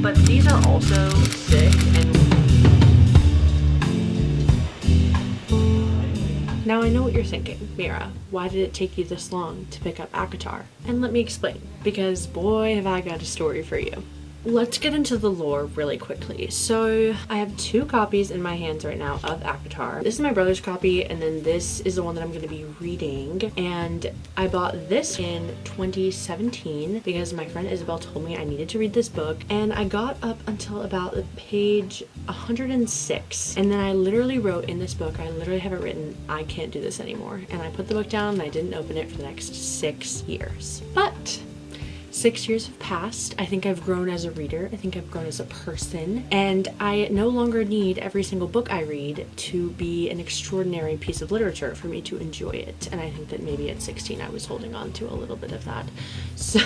but these are also sick. And now I know what you're thinking, Mira. Why did it take you this long to pick up acotar? And let me explain, because boy have I got a story for you. Let's get into the lore really quickly. So I have 2 copies in my hands right now of acotar. This is my brother's copy, and then this is the one that I'm going to be reading. And I bought this in 2017 because my friend Isabel told me I needed to read this book, and I got up until about page 106, and then I literally wrote in this book, I literally have it written, I can't do this anymore, and I put the book down and I didn't open it for the next 6 years. But 6 years have passed. I think I've grown as a reader. I think I've grown as a person. And I no longer need every single book I read to be an extraordinary piece of literature for me to enjoy it. And I think that maybe at 16 I was holding on to a little bit of that. So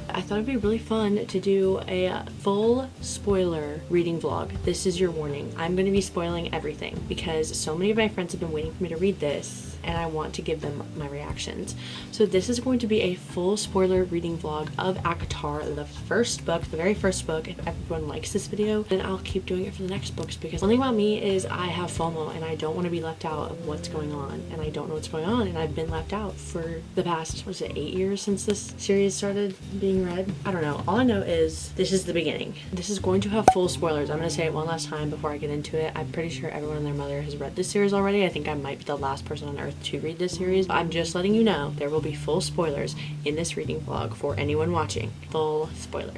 I thought it'd be really fun to do a full spoiler reading vlog. This is your warning. I'm going to be spoiling everything because so many of my friends have been waiting for me to read this, and I want to give them my reactions. So this is going to be a full spoiler reading vlog of acotar, the first book, the very first book. If everyone likes this video, then I'll keep doing it for the next books, because the thing about me is I have FOMO and I don't want to be left out of what's going on, and I don't know what's going on, and I've been left out for the past, was it 8 years since this series started being read? I don't know. All I know is this is the beginning. This is going to have full spoilers. I'm going to say it one last time before I get into it. I'm pretty sure everyone and their mother has read this series already. I think I might be the last person on earth to read this series. I'm just letting you know there will be full spoilers in this reading vlog for anyone watching. Full spoilers.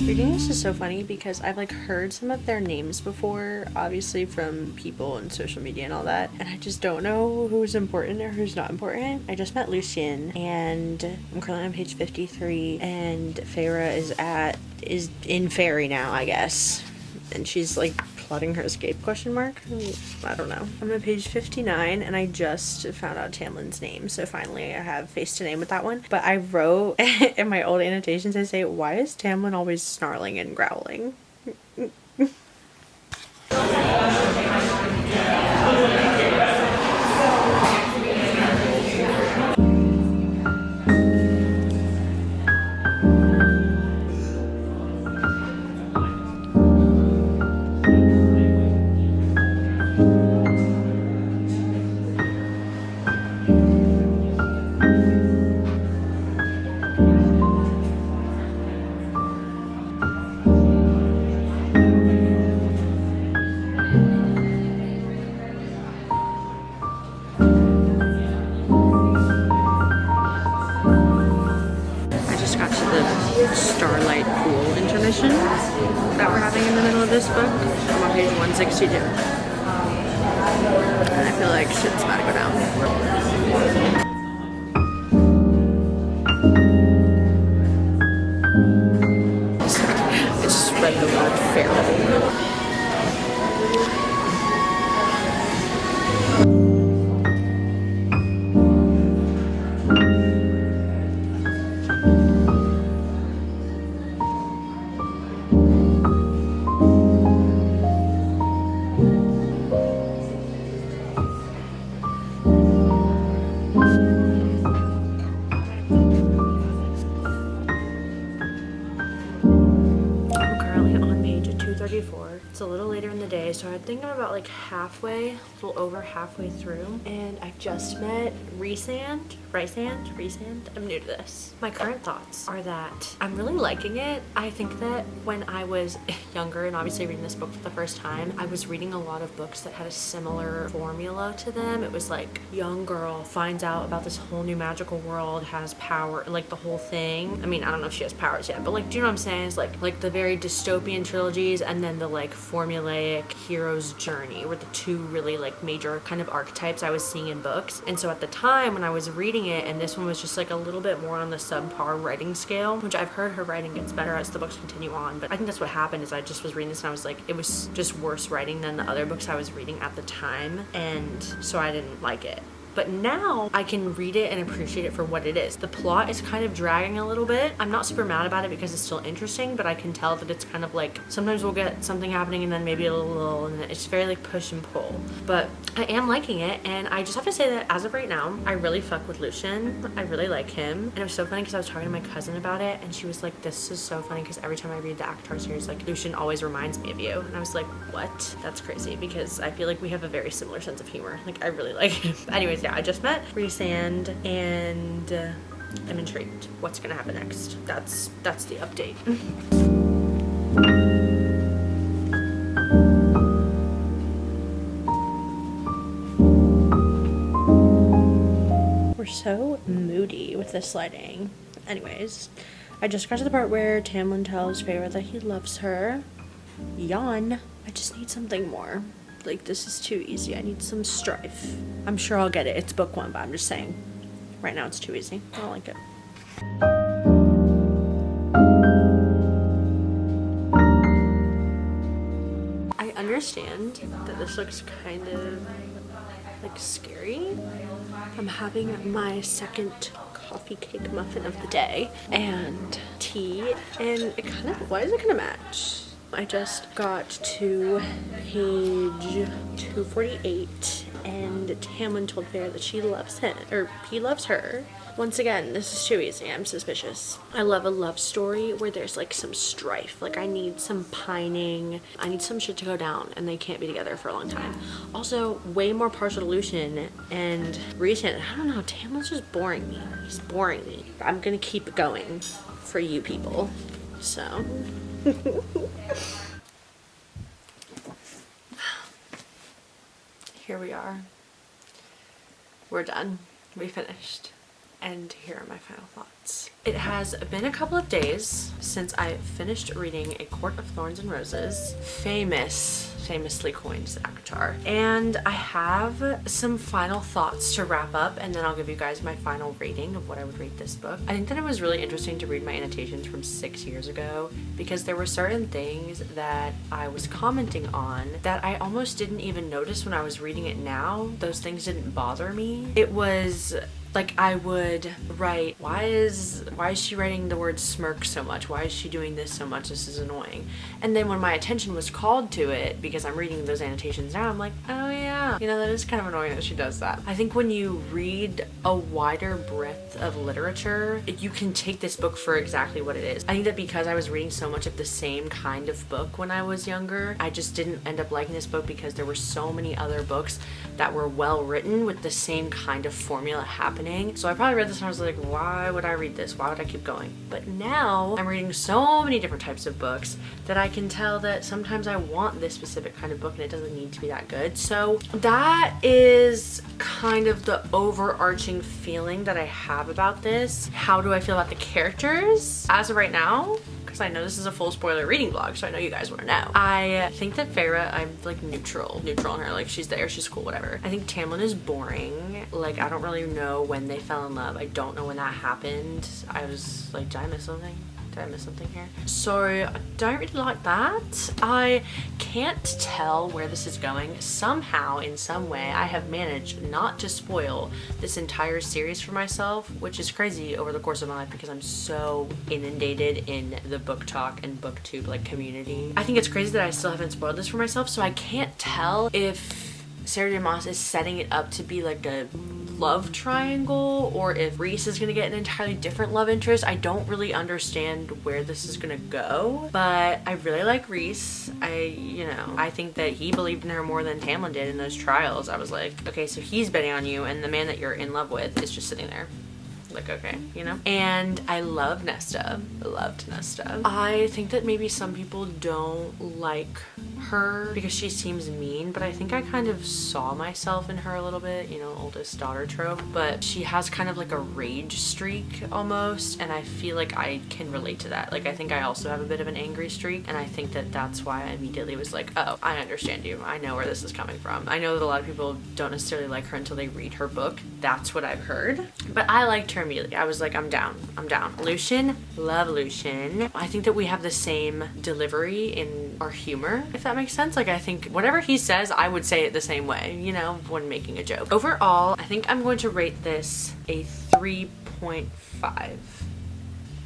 Reading this is so funny because I've like heard some of their names before, obviously from people and social media and all that, and I just don't know who's important or who's not important. I just met Lucien, and I'm currently on page 53, and Feyre is in Fairy now, I guess, and she's like plotting her escape, question mark? I don't know. I'm on page 59, and I just found out Tamlin's name, so finally I have face to name with that one. But I wrote in my old annotations, I say, why is Tamlin always snarling and growling? Starlight Pool intermission that we're having in the middle of this book. I'm on page 162. And I feel like shit's about to go down. I just read the word feral. It's a little later in the day, so I think I'm about like halfway, a little over halfway through, and I've just met Rhysand. I'm new to this. My current thoughts are that I'm really liking it. I think that when I was younger and obviously reading this book for the first time, I was reading a lot of books that had a similar formula to them. It was like young girl finds out about this whole new magical world, has power, like the whole thing. I mean, I don't know if she has powers yet, but like, do you know what I'm saying? It's like the very dystopian trilogies, and then the like formulaic hero's journey were the two really like major kind of archetypes I was seeing in books. And so at the time when I was reading it, and this one was just like a little bit more on the subpar writing scale, which I've heard her writing gets better as the books continue on, but I think that's what happened. Is I just was reading this and I was like, it was just worse writing than the other books I was reading at the time, and so I didn't like it. but now I can read it and appreciate it for what it is. The plot is kind of dragging a little bit. I'm not super mad about it because it's still interesting, but I can tell that it's kind of like sometimes we'll get something happening and then maybe a little, and it's very like push and pull. But I am liking it, and I just have to say that as of right now, I really fuck with Lucian. I really like him, and it was so funny because I was talking to my cousin about it, and she was like, "This is so funny because every time I read the acotar series, like Lucian always reminds me of you." And I was like, "What?" That's crazy because I feel like we have a very similar sense of humor. Like I really like him. Anyways, yeah, I just met Rhysand, and I'm intrigued. What's gonna happen next? That's the update. We're so moody with this lighting. Anyways, I just got to the part where Tamlin tells Feyre that he loves her. Yawn. I just need something more. Like, this is too easy. I need some strife. I'm sure I'll get it. It's book 1, but I'm just saying. Right now it's too easy. I don't like it. I understand that this looks kind of like scary. I'm having my second coffee cake muffin of the day and tea, and it kind of, why is it gonna match? I just got to page 248 and Tamlin told Feyre that she loves him, or he loves her. Once again, this is too easy. I'm suspicious. I love a love story where there's like some strife. Like I need some pining. I need some shit to go down, and they can't be together for a long time. Also, way more partial to Lucian and Rhysand. I don't know, Tamlin's just boring me. He's boring me. I'm gonna keep it going for you people. So. Here we are. We're done. We finished. And here are my final thoughts. It has been a couple of days since I finished reading A Court of Thorns and Roses, famously coined as acotar, and I have some final thoughts to wrap up, and then I'll give you guys my final rating of what I would rate this book. I think that it was really interesting to read my annotations from 6 years ago because there were certain things that I was commenting on that I almost didn't even notice when I was reading it now. Those things didn't bother me. It was like I would write, why is she writing the word smirk so much? Why is she doing this so much? This is annoying. And then when my attention was called to it, because I'm reading those annotations now, I'm like, oh yeah, you know, that is kind of annoying that she does that. I think when you read a wider breadth of literature, you can take this book for exactly what it is. I think that because I was reading so much of the same kind of book when I was younger, I just didn't end up liking this book because there were so many other books that were well written with the same kind of formula happening. So I probably read this and I was like, why would I read this? Why would I keep going? But now I'm reading so many different types of books that I can tell that sometimes I want this specific kind of book and it doesn't need to be that good. So that is kind of the overarching feeling that I have about this. How do I feel about the characters as of right now? I know this is a full spoiler reading vlog, so I know you guys want to know. I think that Feyre, I'm like neutral on her. Like she's there, she's cool, whatever. I think Tamlin is boring. Like I don't really know when they fell in love. I don't know when that happened. I was like, did I miss something? Did I miss something here? So I don't really like that. I can't tell where this is going. Somehow, in some way, I have managed not to spoil this entire series for myself, which is crazy over the course of my life because I'm so inundated in the book talk and booktube like community. I think it's crazy that I still haven't spoiled this for myself, so I can't tell if Sarah J. Maas is setting it up to be like a love triangle or if Rhys is gonna get an entirely different love interest. I don't really understand where this is gonna go, but I really like Rhys. I think that he believed in her more than Tamlin did in those trials. I was like, okay, so he's betting on you and the man that you're in love with is just sitting there. Like, okay, you know? And I love Nesta. I loved Nesta. I think that maybe some people don't like her because she seems mean, but I think I kind of saw myself in her a little bit, you know, oldest daughter trope, but she has kind of like a rage streak almost, and I feel like I can relate to that. Like, I think I also have a bit of an angry streak, and I think that that's why I immediately was like, oh, I understand you. I know where this is coming from. I know that a lot of people don't necessarily like her until they read her book. That's what I've heard, but I liked her immediately. I was like, I'm down. Lucian, love Lucian. I think that we have the same delivery in our humor, if that makes sense. Like, I think whatever he says, I would say it the same way, you know, when making a joke. Overall, I think I'm going to rate this a 3.5.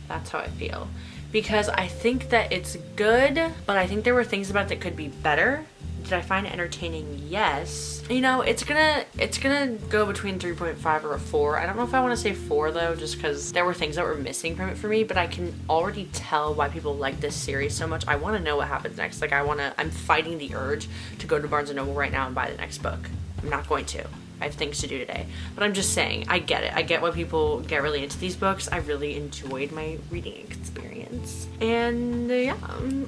That's how I feel. Because I think that it's good, but I think there were things about it that could be better. Did I find it entertaining? Yes. You know, it's gonna go between 3.5 or a 4. I don't know if I want to say 4 though, just because there were things that were missing from it for me, but I can already tell why people like this series so much. I want to know what happens next. Like, I'm fighting the urge to go to Barnes & Noble right now and buy the next book. I'm not going to. I have things to do today. But I'm just saying, I get it. I get why people get really into these books. I really enjoyed my reading experience. And yeah,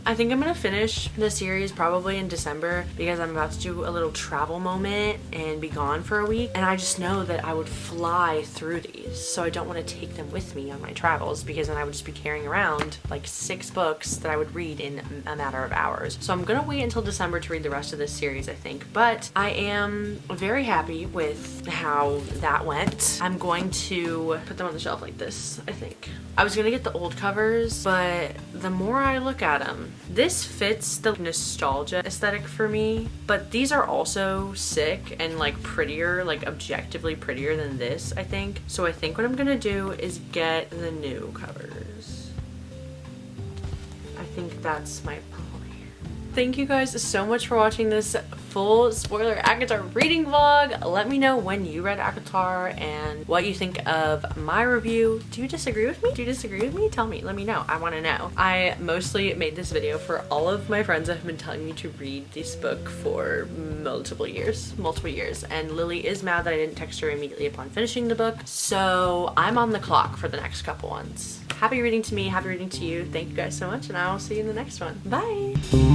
I think I'm gonna finish the series probably in December because I'm about to do a little travel moment and be gone for a week. And I just know that I would fly through these. So I don't want to take them with me on my travels because then I would just be carrying around like 6 books that I would read in a matter of hours. So I'm gonna wait until December to read the rest of this series, I think. But I am very happy with how that went. I'm going to put them on the shelf like this, I think. I was gonna get the old covers, but the more I look at them, this fits the nostalgia aesthetic for me, but these are also sick and like prettier, like objectively prettier than this, I think. So I think what I'm gonna do is get the new covers. I think that's my plan. Thank you guys so much for watching this full spoiler acotar reading vlog. Let me know when you read acotar and what you think of my review. Do you disagree with me? Do you disagree with me? Tell me, let me know. I want to know. I mostly made this video for all of my friends that have been telling me to read this book for multiple years, and Lily is mad that I didn't text her immediately upon finishing the book, so I'm on the clock for the next couple ones. Happy reading to me, happy reading to you. Thank you guys so much, and I will see you in the next one. Bye!